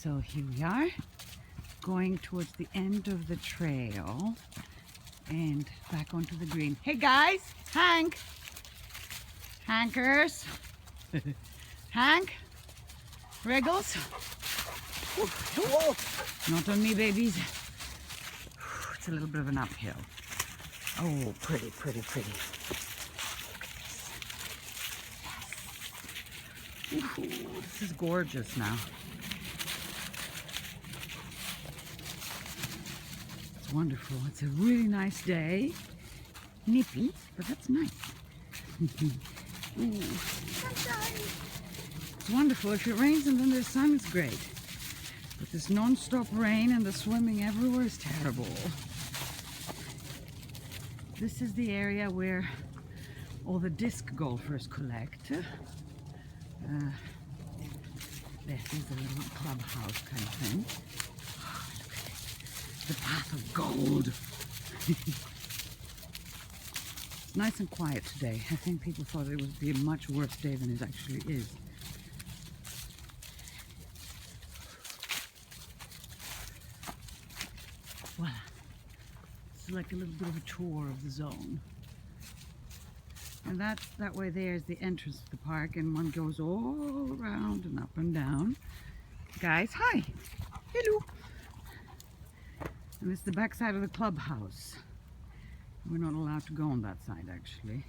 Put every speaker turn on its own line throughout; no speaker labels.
So here we are, going towards the end of the trail and back onto the green. Hey guys, Hank! Hankers! Hank? Riggles? Not on me, babies. It's a little bit of an uphill. Oh, pretty, pretty, pretty. Ooh, this is gorgeous now. It's wonderful. It's a really nice day. Nippy, but that's nice. Ooh, sunshine. It's wonderful. If it rains and then there's sun, it's great. But this non-stop rain and the swimming everywhere is terrible. This is the area where all the disc golfers collect. This is a little clubhouse kind of thing. Oh, look at it. The path of gold. It's nice and quiet today. I think people thought it would be a much worse day than it actually is. Voila. It's like a little bit of a tour of the zone. And that way there is the entrance to the park, and one goes all around and up and down. Guys, hi. Hello. And this is the back side of the clubhouse. We're not allowed to go on that side actually.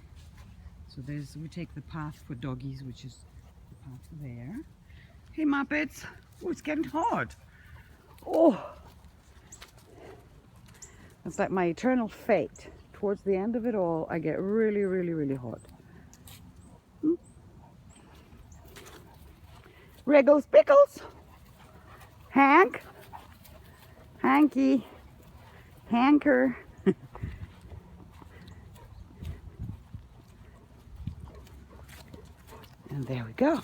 So we take the path for doggies, which is the path there. Hey Muppets. Oh, it's getting hot. Oh. It's like my eternal fate. Towards the end of it all, I get really, really, really hot. Riggles, Pickles, Hank, Hanky, Hanker. And there we go.